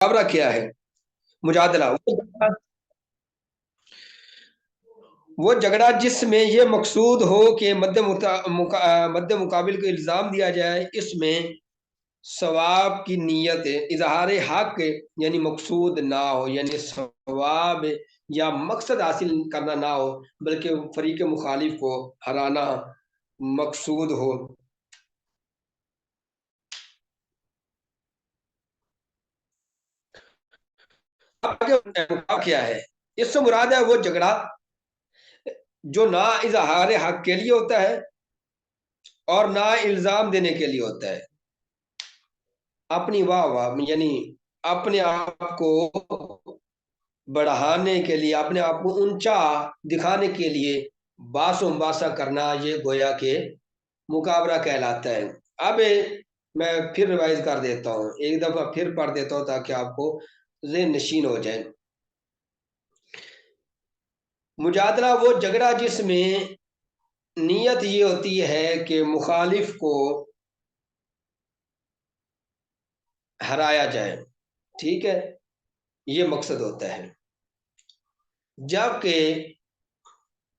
मुकाबरा क्या है? मुजादला वो झगड़ा जिसमें ये मकसूद हो कि मद्दे मुकाबिल को इल्ज़ाम दिया जाए, इसमें सवाब की नीयत इजहार हक यानी मकसूद ना हो, यानी सवाब या मकसद हासिल करना ना हो, बल्कि फरीक मुखालिफ को हराना मकसूद हो। आगे क्या है? इससे मुराद है वो झगड़ा जो ना इजहार हक के लिए होता है और ना इल्जाम देने के लिए होता है। अपनी वाह वाह यानी अपने आप को बढ़ाने के लिए, अपने आप को ऊंचा दिखाने के लिए बासो बासा करना, ये गोया के मुकाबरा कहलाता है। अब मैं फिर रिवाइज कर देता हूँ, एक दफा फिर पढ़ देता हूँ ताकि आपको ज़हन नशीन हो जाए। मुजादला वो झगड़ा जिसमें नीयत ये होती है कि मुखालिफ को हराया जाए, ठीक है, ये मकसद होता है। जबकि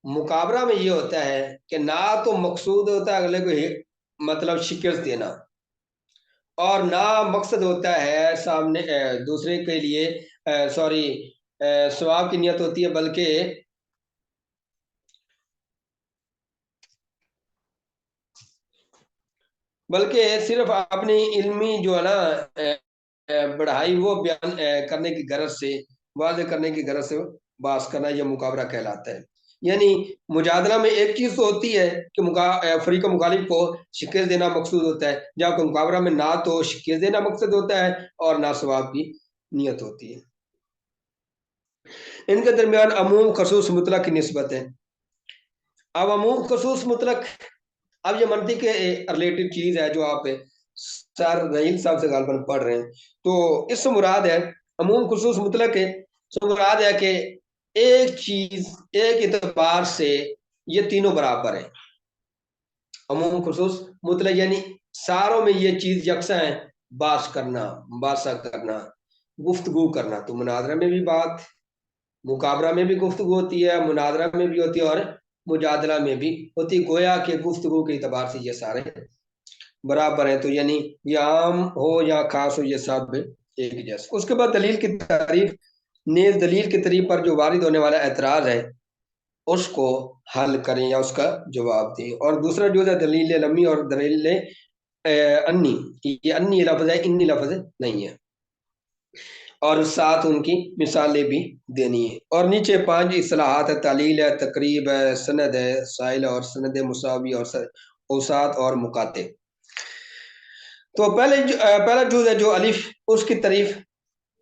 मुकाबरा में ये होता है कि ना तो मकसूद होता है अगले को मतलब शिकस्त देना, और ना मकसद होता है सामने दूसरे के लिए सॉरी सवाब की नियत होती है, बल्कि सिर्फ अपनी इल्मी जो है ना बढ़ाई वो बयान करने की गरज से, वाज़ेह करने की गरज से बात करना, यह मुकाबरा कहलाता है। यानी मुजादला में एक चीज तो होती है कि फरीक मुखालिफ को शिकस्त देना मकसूद होता है, जबकि मुकाबरा में ना तो शिकस्त देना मकसद होता है और ना सवाब की नियत होती है। इनके दरमियान अमूम खसूस मुतलक की निस्बत है। अब अमूम खसूस मुतलक, अब ये मनती के रिलेटेड चीज है जो आप सर रहील साहब से गालबन पढ़ रहे हैं। तो इससे मुराद है अमूम खुसूस मुतलक है, इससे मुराद है कि एक चीज एक एतबार से ये तीनों बराबर है। अमूम खुसूस मुतलक यानी सारों में ये चीज यकसा है। बास करना, बासा करना, गुफ्तगू करना, तो मुनाजरा में भी बात, मुकाबरा में भी गुफ्तगू होती है, मुनाजरा में भी होती है और मुजादला में भी होती। गोया के गुफ्तगू के एतबार से ये सारे बराबर है। तो यानी ये आम हो या खास हो, ये सब एक जैसे। उसके बाद दलील की तारीफ, नेज दलील की तारीफ पर जो वारिद होने वाला एतराज है उसको हल करें या उसका जवाब दें। और दूसरा जो है दलील लम्मी और दलील अन्नी, ये अन्नी लफ्ज है, इन्नी लफ्ज नहीं है। और साथ उनकी मिसालें भी देनी है। और नीचे 5 इस्लाहात है, तालील है, तकरीब है, सनद है, साइल और सनद मुसावी और औसात और मुकाते। तो पहला जुज है जो अलिफ, उसकी तारीफ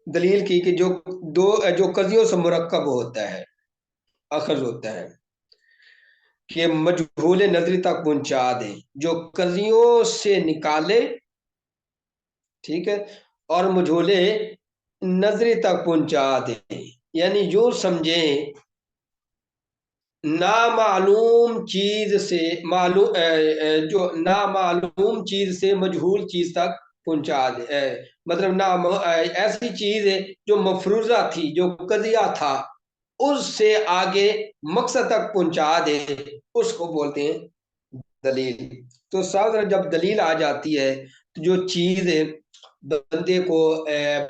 दलील की कि जो दो जो कजियों से मुरक्कब होता है, अखज होता है, कि मजहूल नजरी तक पहुंचा दे, जो कजियों से निकाले, ठीक है, और मजहूले नजरी तक पहुंचा दे। यानी यूं समझे नामालूम चीज से जो नामालूम चीज से मजहूल चीज तक पहुंचा दे। मतलब ऐसी चीज है जो मफरूजा थी, जो कजिया था, उससे आगे मकसद तक पहुंचा दे, उसको बोलते हैं दलील। तो साधारण जब दलील आ जाती है तो जो चीज बंदे को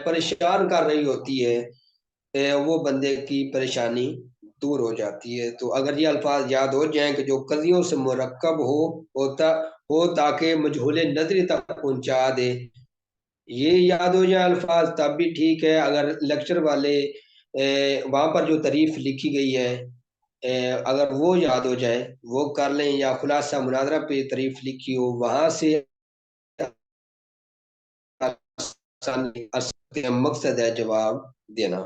परेशान कर रही होती है, वो बंदे की परेशानी दूर हो जाती है। तो अगर ये अल्फाज याद हो जाएं कि जो कजियों से मुरक्कब होता हो ताकि मजहूल नजरी तक पहुंचा दे, ये याद हो जाए अल्फाज तब भी ठीक है। अगर लेक्चर वाले वहां पर जो तारीफ लिखी गई है अगर वो याद हो जाए वो कर लें, या खुलासा मुनाजरा पे तारीफ लिखी हो वहां से मकसद है जवाब देना।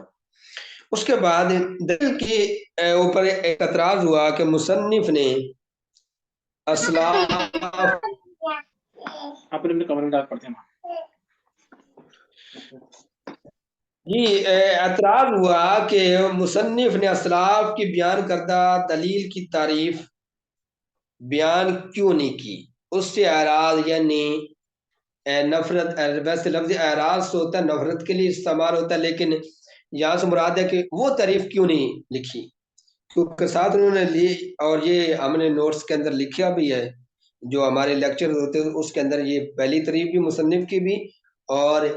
उसके बाद दलील के ऊपर एक एतराज हुआ कि मुसन्निफ ने असलाफ, अपने कमरे में पढ़ते हैं। जी एतराज हुआ कि मुसन्निफ ने असलाफ की बयान करदा दलील की तारीफ बयान क्यों नहीं की। उससे एराज यानी नफरत, वैसे लफ्ज एराज तो होता है नफरत के लिए इस्तेमाल होता है, लेकिन यहाँ से मुराद है कि वो तारीफ क्यों नहीं लिखी, क्योंकि साथ उन्होंने ली, और ये हमने नोट्स के अंदर लिखा भी है, जो हमारे लेक्चर होते हैं उसके अंदर ये पहली तारीफ भी मुसन्निफ की भी और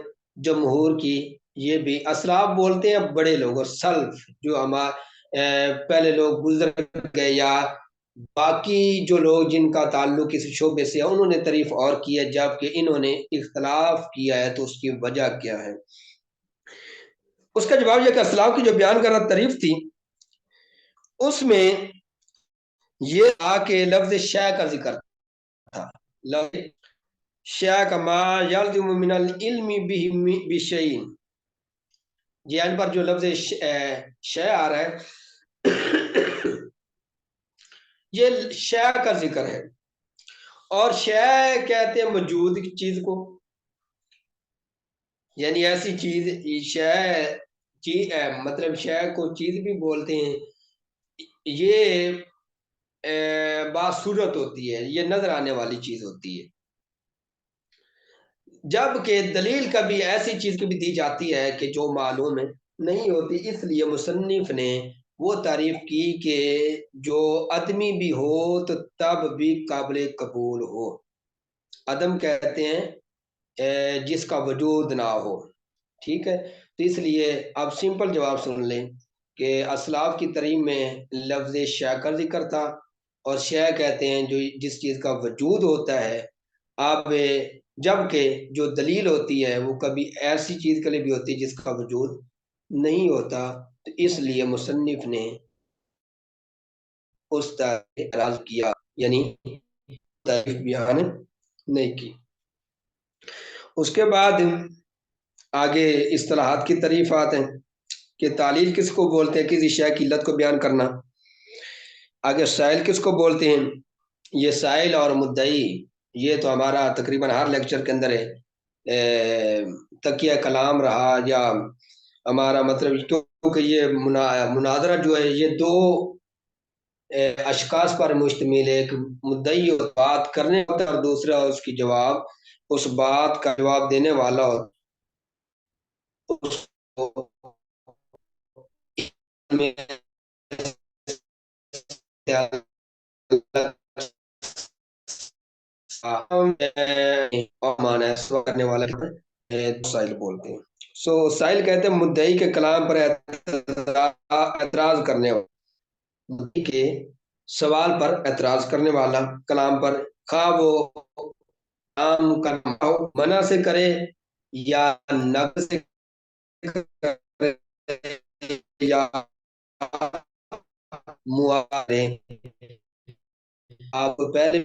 जमहूर की ये भी। असलाफ बोलते हैं बड़े लोग, और सल्फ जो हमारे पहले लोग गुजर गए या बाकी जो लोग जिनका ताल्लुक किसी शोबे से है उन्होंने तारीफ और की है, जबकि इन्होंने इख्तलाफ किया है, तो उसकी वजह क्या है। उसका जवाब यह कि असलाफ की जो बयान कर रहा तारीफ थी उसमें ये था कि लफ्ज शय का जिक्र था। लफ्ज शय का मा यल्ज़िमु मिनल इल्मि बिही बिशैइन, ज्ञान पर जो लफ्ज शय आ रहा है ये शय का जिक्र है, और शय कहते हैं मौजूद चीज को, यानी ऐसी चीज शय चीज मतलब शय को चीज भी बोलते हैं। ये बासूरत होती है, ये नजर आने वाली चीज होती है, जबकि दलील कभी ऐसी चीज की भी दी जाती है कि जो मालूम है नहीं होती। इसलिए मुसन्निफ ने वो तारीफ की कि जो आदमी भी हो तो तब भी काबिल कबूल हो। अदम कहते हैं जिसका वजूद ना हो, ठीक है। तो इसलिए आप सिंपल जवाब सुन लें कि असलाफ की तारीफ में लफ्ज शय का जिक्र था, और शय कहते हैं जो जिस चीज का वजूद होता है। आप जबकि जो दलील होती है वो कभी ऐसी चीज के लिए भी होती है जिसका वजूद नहीं होता, तो इसलिए मुसन्निफ ने उस तरह एतराज किया, यानी तारीफ बयान नहीं की। उसके बाद आगे इस्तिलाहात की तारीफ आते हैं कि तालील किसको बोलते हैं, किसी शय की इल्लत को बयान करना। आगे साइल किसको बोलते हैं, ये साइल और मुद्दई ये तो हमारा तकरीबन हर लेक्चर के अंदर है तकिया कलाम रहा, या हमारा मतलब क्योंकि ये मुनाजरा जो है ये दो अशखास पर मुश्तमिल है। एक मुद्दई बात करने होता है और दूसरा उसकी जवाब, उस बात का जवाब देने वाला होता है। उसको में करने वाला साइल बोलते हैं। सो साइल कहते हैं मुद्दई के कलाम पर एतराज करने वाला, मुद्दई के सवाल पर एतराज करने वाला, कलाम पर, खा वो काम का मना से करे या नक से करे या मुआरे। आप पहले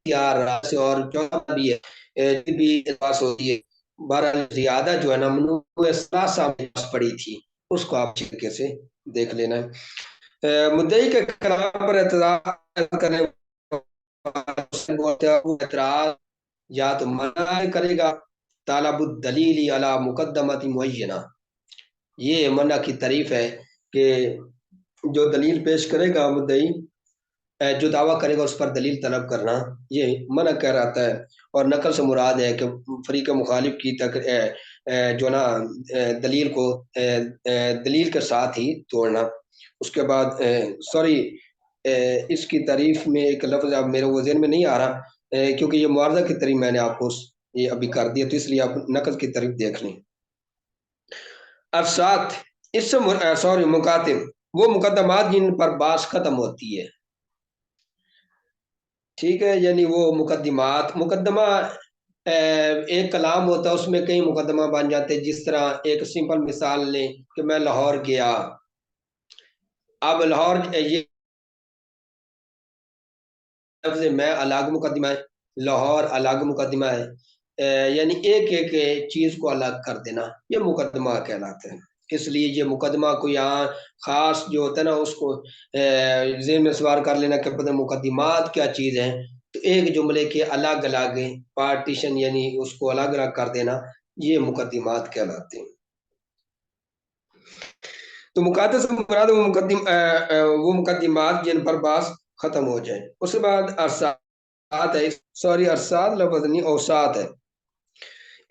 यार से और चौथा भी है भी पास होती है। बहरहाल ज्यादा जो है ना मनु सामने पड़ी थी, उसको आप अच्छे तरीके से देख लेना है। मुद्दई के कलाम पर एतराज करने एतराज या तो मना करेगा, तालाबुद दलीली अला मुकद्दमती मुअय्यना, ये मना की तारीफ है कि जो दलील पेश करेगा मुद्दई, जो दावा करेगा उस पर दलील तलब करना, ये मना कह रहा है। और नकल से मुराद है कि फरीक मुखालिफ की तक जो ना दलील को दलील के साथ ही तोड़ना। उसके बाद सॉरी इसकी तारीफ में एक लफ्ज़ अब मेरे वो ज़हन में नहीं आ रहा, क्योंकि ये मुआवजा की तारीफ मैंने आपको ये अभी कर दिया, तो इसलिए आप नकल की तारीफ देख लें। अब साथ इससे सॉरी मुकातिम वो मुकदमात जिन पर बास खत्म होती है, ठीक है। यानी वो मुकदमात, मुकदमा एक कलाम होता है उसमें कई मुकदमा बन जाते हैं। जिस तरह एक सिंपल मिसाल लें कि मैं लाहौर गया, अब लाहौर ये लफ्ज़ मैं अलग मुकदमा है, लाहौर अलग मुकदमा है, यानी एक एक चीज को अलग कर देना ये मुकदमा कहलाते हैं। इसलिए ये मुकदमा को यहाँ खास जो होता है ना उसको ज़हन में सवार कर लेना कि पता मुकदमात क्या चीज़ है। तो एक जुमले के अलग अलग पार्टीशन यानी उसको अलग अलग कर देना ये मुकदमात कहलाते हैं। तो मुकाते से मुराद वो मुकदमात जिन पर बास खत्म हो जाए। उसके बाद अरसा है, सॉरी अरसात लफ्ज नहीं, औसात है।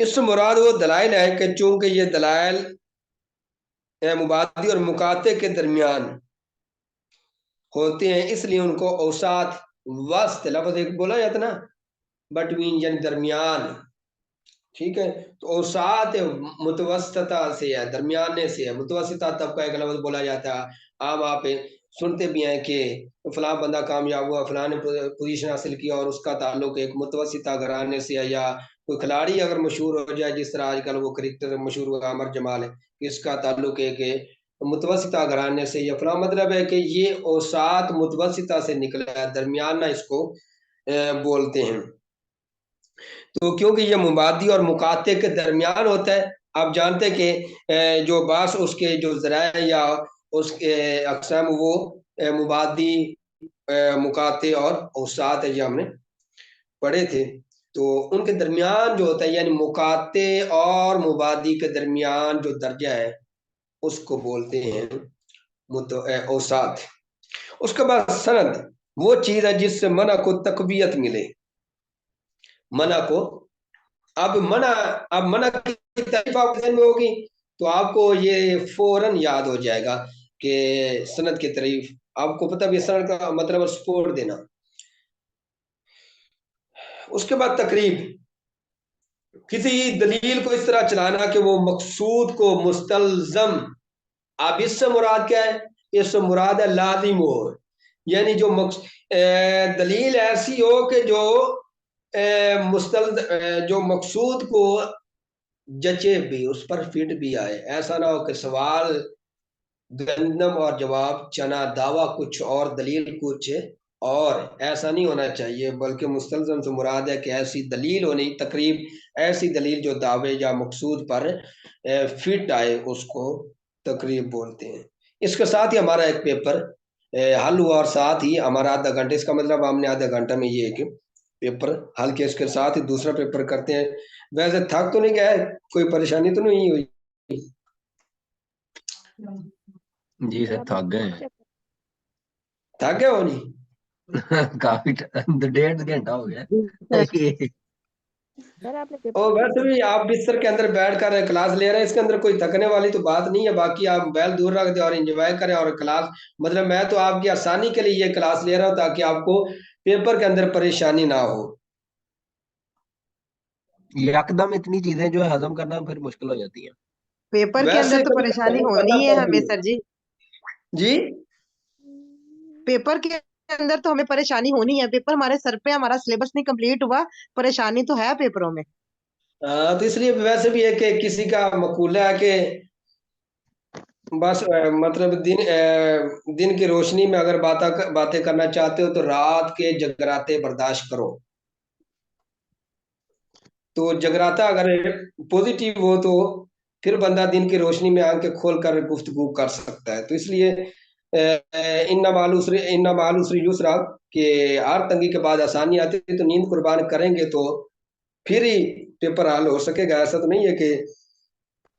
इससे मुराद वो दलाइल है कि चूंकि ये दलाइल मुबादी और मुकाते के दरमियान होते हैं, इसलिए उनको औसात वस्त लफ्ज एक बोला जाता ना, बटवीन यानी दरमियान, ठीक है। तो औसात मुतवस्सता से है, दरमियाने से है। मुतवस्सिता तबका एक लफ्ज बोला जाता है। आम आप सुनते भी हैं कि फलां बंदा कामयाब हुआ, फलां ने पोजीशन हासिल किया और उसका ताल्लुक एक मुतवस्सिता घराने से है। या कोई खिलाड़ी अगर मशहूर हो जाए, जिस तरह आजकल वो क्रिकेटर मशहूर हुआ अमर जमाल है, इसका ताल्लुक एक मुतवस्सिता घराने से, या फलां, मतलब है कि ये औसात मुतवस्सिता से निकला है, दरमियाना इसको बोलते हैं। तो क्योंकि ये मुबादी और मुकाते के दरमियान होता है, आप जानते हैं कि जो बास उसके जो ज़राए या उसके अक़साम वो मुबादी, मुकाते और औसात है, ये हमने पढ़े थे। तो उनके दरमियान जो होता है, यानी मुकाते और मुबादी के दरमियान जो दर्जा है, उसको बोलते हैं औसात। उसके बाद सनद वो चीज़ है जिससे मना को तकवीयत मिले। मना को, अब मना की तारीफ आपके ज़हन में होगी तो आपको ये फौरन याद हो जाएगा कि सनद की तारीफ, आपको पता भी सनद का मतलब सपोर्ट देना। उसके बाद तकरीब, किसी दलील को इस तरह चलाना कि वो मकसूद को मुस्तलजम। अब इससे मुराद क्या है? इससे मुराद है लाजिम हो, यानी जो दलील ऐसी हो कि जो जो मकसूद को जचे भी, उस पर फिट भी आए। ऐसा ना हो कि सवाल गंदम और जवाब चना, दावा कुछ और दलील कुछ और, ऐसा नहीं होना चाहिए। बल्कि मुस्तलजम से मुराद है कि ऐसी दलील होनी, तकरीब ऐसी दलील जो दावे या मकसूद पर फिट आए, उसको तकरीब बोलते हैं। इसके साथ ही हमारा एक पेपर हल हुआ और साथ ही हमारा आधा घंटे, इसका मतलब हमने आधा घंटा में ये एक पेपर हल किया। इसके साथ ही दूसरा पेपर करते हैं। वैसे थक तो नहीं गए? कोई परेशानी तो नहीं हुई? जी सर, थक गए हैं। थक गए हो नहीं? काफी 1.5 घंटा हो गया। सर आपने और पेपर वैसे भी आप बिस्तर के अंदर बैठ कर क्लास ले रहे हैं, इसके अंदर कोई थकने वाली तो बात नहीं है। बाकी आप मोबाइल दूर रख दें और एंजॉय करें और क्लास, मतलब मैं तो आपकी आसानी के लिए ये क्लास ले रहा हूँ ताकि आपको पेपर के अंदर परेशानी ना हो। यकदम इतनी चीजें जो है हजम करना फिर मुश्किल हो जाती है। पेपर के वैसे अंदर तो कभी परेशानी हजम करना होनी है पड़ती हमें है सर जी। जी। पेपर के अंदर तो हमें परेशानी होनी है। पेपर हमारे सर पे, हमारा सिलेबस नहीं कंप्लीट हुआ, परेशानी तो है पेपरों में। हाँ, तो इसलिए वैसे भी है कि किसी का मकूला है कि बस मतलब दिन की रोशनी में अगर बातें करना चाहते हो तो रात के जगराते बर्दाश्त करो। तो जगराता अगर पॉजिटिव हो तो फिर बंदा दिन की रोशनी में आंखें खोल कर गुफ्तगू कर सकता है। तो इसलिए इन्ना माल उसरी युसरा, कि हर तंगी के बाद आसानी आती है। तो नींद कुर्बान करेंगे तो फिर ही पेपर हल हो सकेगा। ऐसा तो नहीं है कि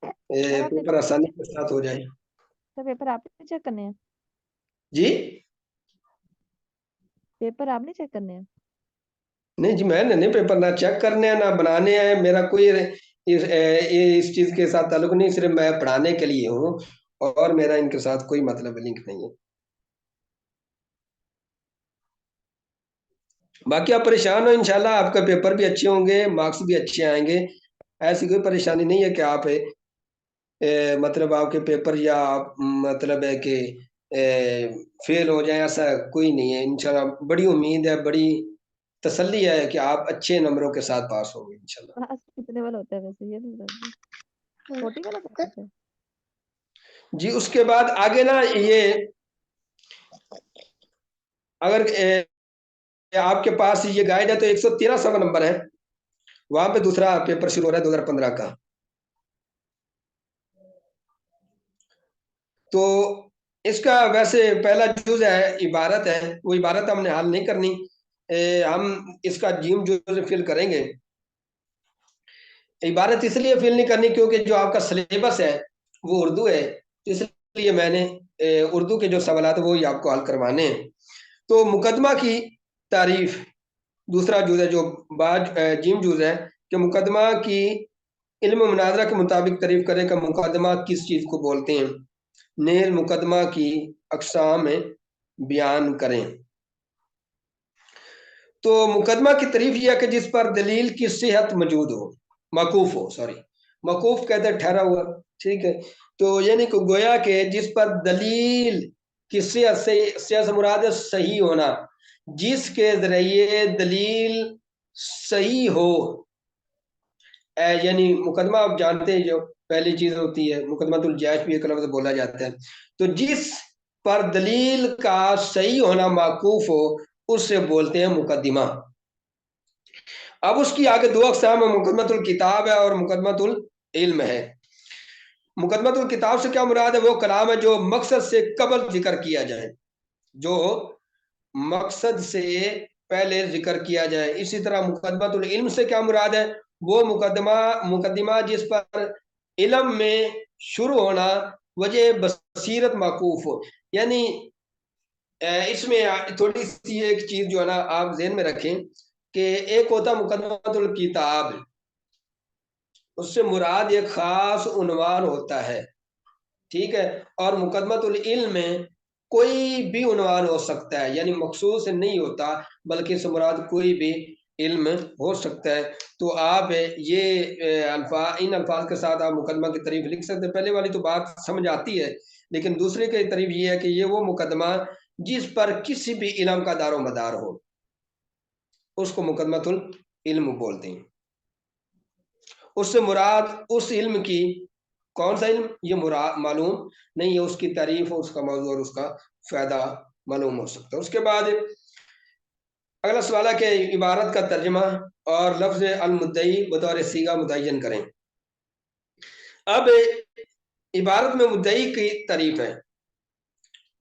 सर आपने पेपर आसानी के साथ हो जाए। सर पेपर आपने चेक करने हैं? जी पेपर आपने चेक करने हैं? नहीं जी, मैंने नहीं पेपर ना चेक करने हैं ना बनाने हैं। मेरा कोई इस चीज के साथ ताल्लुक नहीं, सिर्फ मैं पढ़ाने के लिए हूँ और मेरा इनके साथ कोई मतलब लिंक नहीं है। बाकी आप परेशान हो, इंशाल्लाह आपका पेपर भी अच्छे होंगे, मार्क्स भी अच्छे आएंगे। ऐसी कोई परेशानी नहीं है कि आप मतलब आपके पेपर या मतलब है कि फेल हो जाए, ऐसा कोई नहीं है। इंशाल्लाह बड़ी उम्मीद है, बड़ी तसल्ली है कि आप अच्छे नंबरों के साथ पास होंगे इंशाल्लाह। पास कितने वाला होता है वैसे, ये नहीं जानती। 40 वाला पास होता है? जी उसके बाद आगे ना, ये अगर आपके पास ये गाइड है तो 113 सवा नंबर है, वहां पे दूसरा पेपर शुरू हो रहा है 2015 का। तो इसका वैसे पहला जुज है, इबारत है, वो इबारत हमने हल नहीं करनी। हम इसका जीम जुज फिल करेंगे। इबारत इसलिए फिल नहीं करनी क्योंकि जो आपका सिलेबस है वो उर्दू है, तो इसलिए मैंने उर्दू के जो सवाल है वो ही आपको हल करवाने हैं। तो मुकदमा की तारीफ, दूसरा जुज है जो जिम जुज है कि मुकदमा की इल्म मुनाजरा के मुताबिक तारीफ करें कि मुकदमा किस चीज को बोलते हैं। नेल मुकदमा की अकसाम बयान करें। तो मुकदमा की तारीफ यह है कि जिस पर दलील की सेहत मौजूद हो, मकूफ हो, सॉरी मकूफ कहते हैं ठहरा हुआ, ठीक है। तो यानी कि गोया के जिस पर दलील की सेहत से मुराद है सही होना, जिसके जरिए दलील सही हो। यानी मुकदमा आप जानते हैं जो पहली चीज होती है, मुकदमातुल जायज भी एक लफ्ज बोला जाता है। तो जिस पर दलील का सही होना माकूफ हो उससे बोलते हैं मुकदमा। अब उसकी आगे दो अक़साम है, मुकदमतुल किताब है और मुकदमतुल इल्म है। मुकदमतुल किताब से क्या मुराद है? वो कलाम है जो मकसद से कबल जिक्र किया जाए, जो मकसद से पहले जिक्र किया जाए। इसी तरह मुकदमतुल इल्म से क्या मुराद है? वो मुकदमा जिस पर इल्म में शुरू होना वजह बसीरत माकूफ हो। यानी इसमें थोड़ी सी एक चीज जो है ना आप ज़हन में रखें कि एक होता मुकदमतुल किताब, उससे मुराद एक खास उन्वान होता है, ठीक है। और मुकदमतुल इल्म में कोई भी उन्वान हो सकता है, यानी मखसूस नहीं होता, बल्कि इससे मुराद कोई भी इल्म हो सकता है। तो आप ये इन अल्फाज के साथ आप मुकदमा की तारीफ लिख सकते हैं। पहले वाली तो बात समझ आती है, लेकिन दूसरे की तारीफ ये है कि ये वो मुकदमा जिस पर किसी भी इल्म का दारो मदार हो, उसको मुकदमतुल इल्म बोलते हैं। उससे मुराद उस इल्म की, कौन सा इल्म ये मुराद मालूम नहीं है, उसकी तारीफ, उसका मौजू और उसका फायदा मालूम हो सकता है। उसके बाद अगला सवाल है कि इबारत का तर्जमा और लफ्ज अल मुद्दई बतौर सीगा मुतय्यन करें। अब इबारत में मुद्दई की तारीफ है,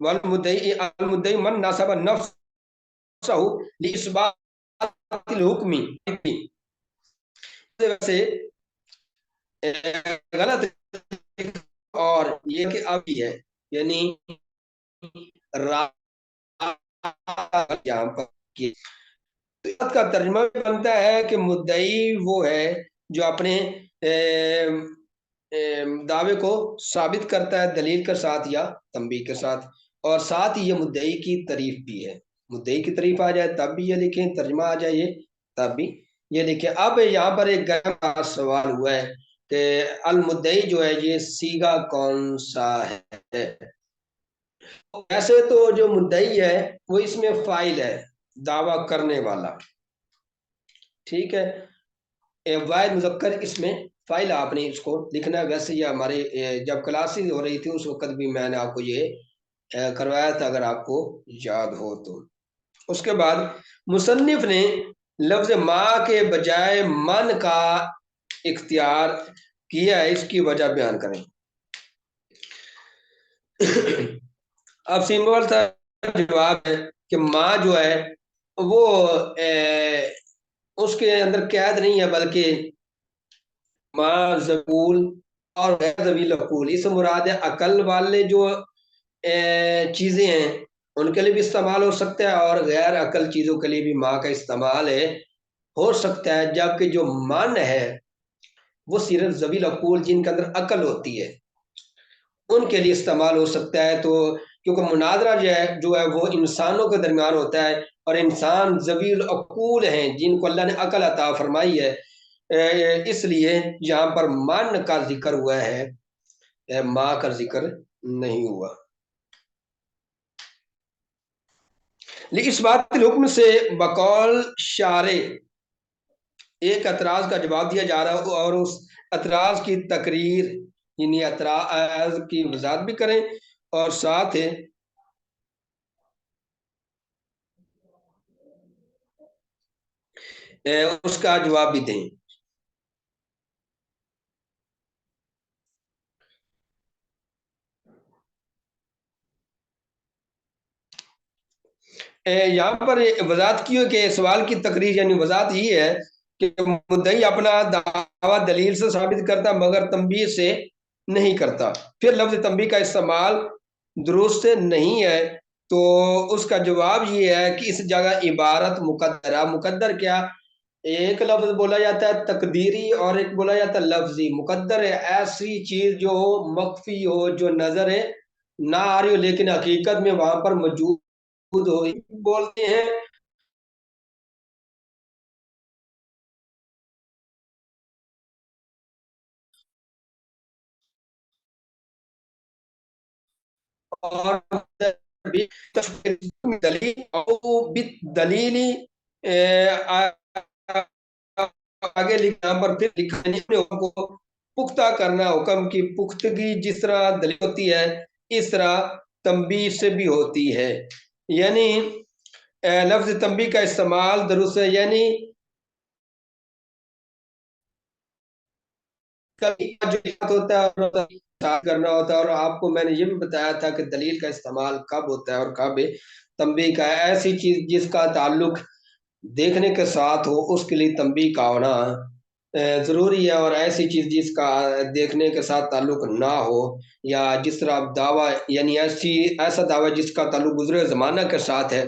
वल मुद्दई अल मुद्दई मन नसब नफ्सहु लिइस्बातिल हुक्मी, वैसे गलत और ये कि अब है, यानी यहाँ पर का तर्जुमा बनता है कि मुद्दई वो है जो अपने दावे को साबित करता है दलील के साथ या तंबीह के साथ, और साथ ही ये मुद्दई की तारीफ भी है। मुद्दई की तारीफ आ जाए तब भी ये लिखें, तर्जुमा आ जाए तब भी ये लिखें। अब यहाँ पर एक गहरा सवाल हुआ है कि अल मुद्दई जो है ये सीगा कौन सा है? वैसे तो जो मुद्दई है वो इसमें फाइल है, दावा करने वाला, ठीक है। वाहिद मुजक्कर इसमें फाइल आपने इसको लिखना है। वैसे ये हमारे जब क्लासेस हो रही थी उस वक्त भी मैंने आपको ये करवाया था, अगर आपको याद हो तो। उसके बाद मुसन्निफ ने लफ्ज माँ के बजाय मन का इख्तियार किया है, इसकी वजह बयान करें। अब सिंपल सा जवाब है कि माँ जो है वो उसके अंदर कैद नहीं है, बल्कि माँ ज़कूल और गैर ज़वील अक़ूल, इस मुराद है अकल वाले जो चीज़ें हैं उनके लिए भी इस्तेमाल हो सकता है, और गैर अकल चीज़ों के लिए भी माँ का इस्तेमाल है हो सकता है। जबकि जो मन है वो सिर्फ ज़वील अक़ूल जिनके अंदर अकल होती है उनके लिए इस्तेमाल हो सकता है। तो क्योंकि मुनाजरा जो है वो इंसानों के दरमियान होता है, और इंसान ज़वील अक़ूल हैं जिनको अल्लाह ने अकल अता फरमाई है, इसलिए यहाँ पर मन का जिक्र हुआ है, माँ का जिक्र नहीं हुआ। लेकिन इस बात के हुक्म से बकौल शारे एक एतराज का जवाब दिया जा रहा है, और उस एतराज की तकरीर यानी एतराज की वजाहत भी करें और साथ उसका जवाब भी दें। यहाँ पर वजाहत की हो कि सवाल की तकरीर यानी वजाहत ये है कि मुद्दई अपना दावा दलील से साबित करता मगर तंबीह से नहीं करता। फिर लफ्ज तंबीह का इस्तेमाल दुरुस्त नहीं है, तो उसका जवाब ये है कि इस जगह इबारत मुकद्दर है। मुकद्दर क्या, एक लफ्ज बोला जाता है तकदीरी और एक बोला जाता है लफ्जी। मुकद्दर है ऐसी चीज जो मख्फी हो, जो नजर है ना आ रही हो लेकिन हकीकत में वहां पर मौजूद हो, बोलते हैं। और भी दलील और दलीली आगे लिखा पर फिर लिखा को पुख्ता करना, हुक्म की पुख्तगी जिस तरह दलील होती है इस तरह तंबीह से भी होती है। यानी लफ्ज तंबीह का इस्तेमाल दुरुस्त है, यानी कभी जो होता है करना होता है। और आपको मैंने ये भी बताया था कि दलील का इस्तेमाल कब होता है और कब तंबीह का है। ऐसी चीज जिसका ताल्लुक देखने के साथ हो उसके लिए तंबीह का होना जरूरी है, और ऐसी चीज जिसका देखने के साथ ताल्लुक ना हो, या जिस तरह आप दावा, यानी ऐसा दावा जिसका ताल्लुक गुजरे जमाना के साथ है,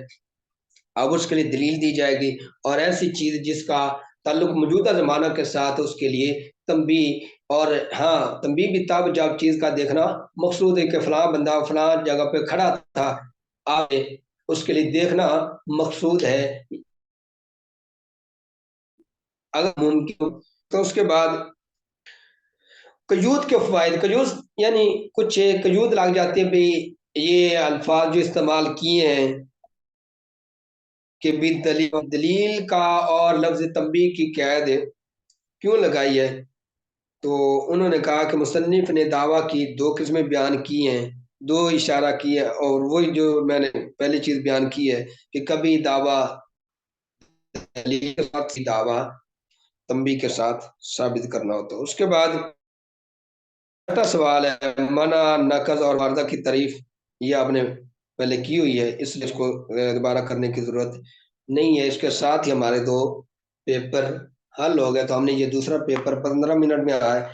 अब उसके लिए दलील दी जाएगी। और ऐसी चीज जिसका ताल्लुक मौजूदा जमाना के साथ, उसके लिए तंबीह। और हाँ, तंबीह भी तब जब चीज का देखना मकसूद है कि फलां बंदा फलां जगह पे खड़ा था, आप उसके लिए देखना मकसूद है अगर मुमकिन हो। तो उसके बाद कयूद के फवायद, कयूद यानी कुछ कयूद लग जाते हैं भाई, ये अल्फाज जो इस्तेमाल किए हैं कि भी दलील दलील का और लफ्ज तंबीह की कैद क्यों लगाई है। तो उन्होंने कहा कि मुसन्निफ ने दावा की दो किस्में बयान की हैं, दो इशारा किए, और वही जो मैंने पहली चीज बयान की है कि कभी दावा दलील के साथ ही दावा तंबीह के साथ साबित करना होता है। उसके बाद छठा सवाल है मना, नकज और वारदा की तारीफ। ये आपने पहले की हुई है, इसलिए इसको दोबारा करने की जरूरत नहीं है। इसके साथ ही हमारे दो पेपर हल हो गए। तो हमने ये दूसरा पेपर 15 मिनट में आया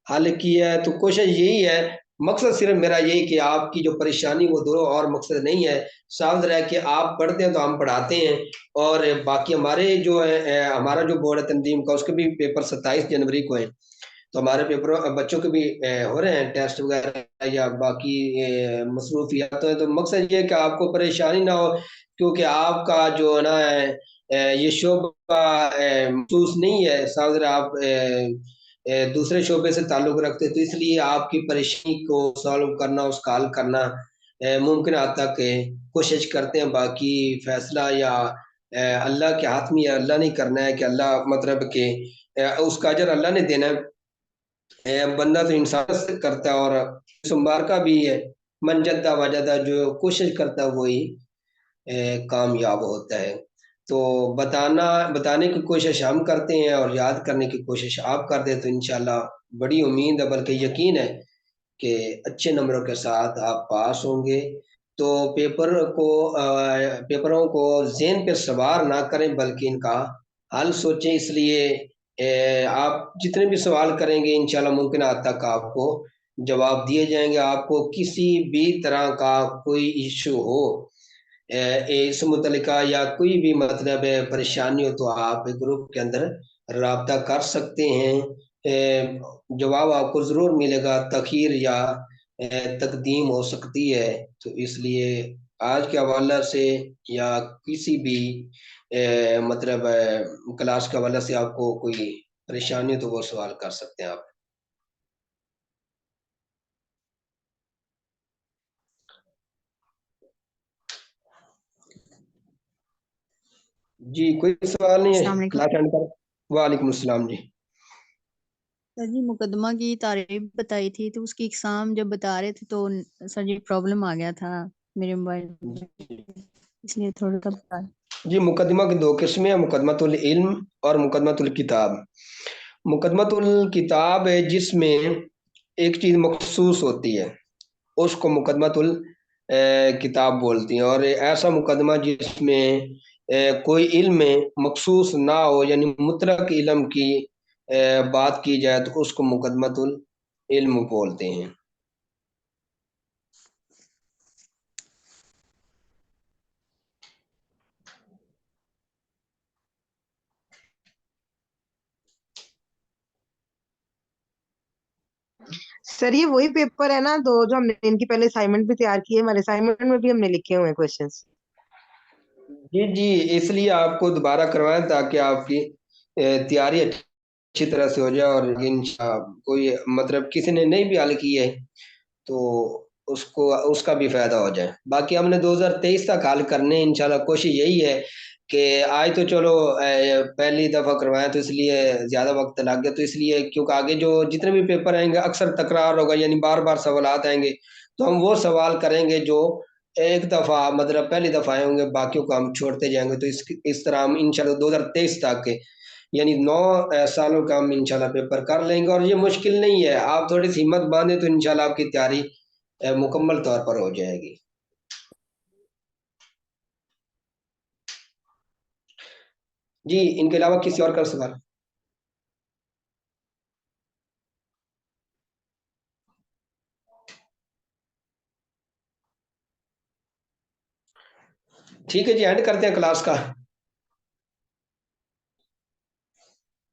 हल किया है। तो कोशिश यही है, मकसद सिर्फ मेरा यही कि आपकी जो परेशानी वो दूर हो, और मकसद नहीं है। साफ रहे कि आप पढ़ते हैं तो हम पढ़ाते हैं, और बाकी हमारे जो है हमारा जो बोर्ड है तंजीम का, उसके भी पेपर 27 जनवरी को है। तो हमारे पेपर बच्चों के भी हो रहे हैं टेस्ट वगैरह या बाकी मसरूफियात है। तो मकसद ये है कि आपको परेशानी ना हो, क्योंकि आपका जो है ना ये शोबा महसूस नहीं है, साथ आप दूसरे शोबे से ताल्लुक रखते हैं, तो इसलिए आपकी परेशानी को सॉल्व करना, उसका हल करना मुमकिन हद तक कोशिश करते हैं। बाकी फैसला या अल्लाह के हाथ में, या अल्लाह नहीं करना है कि अल्लाह मतलब कि उसका अजर अल्लाह ने देना है। बंदा तो इंसान से करता है, और सोमवार का भी है मन जद्दा वजदा, जो कोशिश करता है वही कामयाब होता है। तो बताने की कोशिश हम करते हैं और याद करने की कोशिश आप करते हैं। तो इंशाल्लाह बड़ी उम्मीद है, बल्कि यकीन है कि अच्छे नंबरों के साथ आप पास होंगे। तो पेपरों को ज़हन पे सवार ना करें, बल्कि इनका हल सोचें। इसलिए आप जितने भी सवाल करेंगे इंशाल्लाह मुमकिन हद तक आपको जवाब दिए जाएंगे। आपको किसी भी तरह का कोई इशू हो इस मुतलिका, या कोई भी मतलब परेशानी हो, तो आप ग्रुप के अंदर राब्ता कर सकते हैं। जवाब आपको ज़रूर मिलेगा, तखीर या तकदीम हो सकती है। तो इसलिए आज के हवाले से या किसी भी मतलब क्लास के हवाले से आपको कोई परेशानी हो तो वो सवाल कर सकते हैं आप। जी कोई सवाल नहीं है अस्सलाम वालेकुम। क्लास एंड पर। वालेकुम अस्सलाम जी। सर जी मुकदमा की तारीफ बताई थी, तो उसकी एग्जाम जब बता रहे थे तो सर जी प्रॉब्लम आ गया था मेरे मोबाइल में, इसलिए थोड़ा सा बता। जी मुकदमा की दो किस्में हैं, मुकदमतुल इल्म और मुकदमतुल किताब। मुकदमतुल किताब है जिसमें एक चीज मखसूस होती है, उसको मुकदमतुल किताब बोलती हैं। और ऐसा मुकदमा जिसमें कोई इल्म मखसूस ना हो, यानी मुतलक इल्म की बात की जाए, तो उसको मुकदमतुल इल्म बोलते हैं। सर ये वही पेपर है ना, दो जो हमने इनकी पहले असाइनमेंट भी तैयार की है, हमारे असाइनमेंट में भी हमने लिखे हुए हैं क्वेश्चंस। जी जी, इसलिए आपको दोबारा करवाएं ताकि आपकी तैयारी अच्छी तरह से हो जाए, और कोई मतलब किसी ने नहीं भी हल की है तो उसको उसका भी फायदा हो जाए। बाकी हमने 2023 तक हल करने हैं, इंशाल्लाह कोशिश यही है कि आज तो चलो पहली दफ़ा करवाएं तो इसलिए ज़्यादा वक्त लग गया, तो इसलिए क्योंकि आगे जो जितने भी पेपर आएंगे अक्सर तकरार होगा, यानी बार बार सवालात आएंगे, तो हम वो सवाल करेंगे जो एक दफ़ा मतलब पहली दफ़ा आए होंगे, बाकियों को हम छोड़ते जाएंगे। तो इस तरह हम इंशाल्लाह 2023 तक के यानी 9 सालों का हम इंशाल्लाह पेपर कर लेंगे, और ये मुश्किल नहीं है। आप थोड़ी सी हिम्मत बांधे तो इंशाल्लाह आपकी तैयारी मुकम्मल तौर पर हो जाएगी। जी, इनके अलावा किसी और का सवाल? ठीक है जी, एंड करते हैं क्लास का।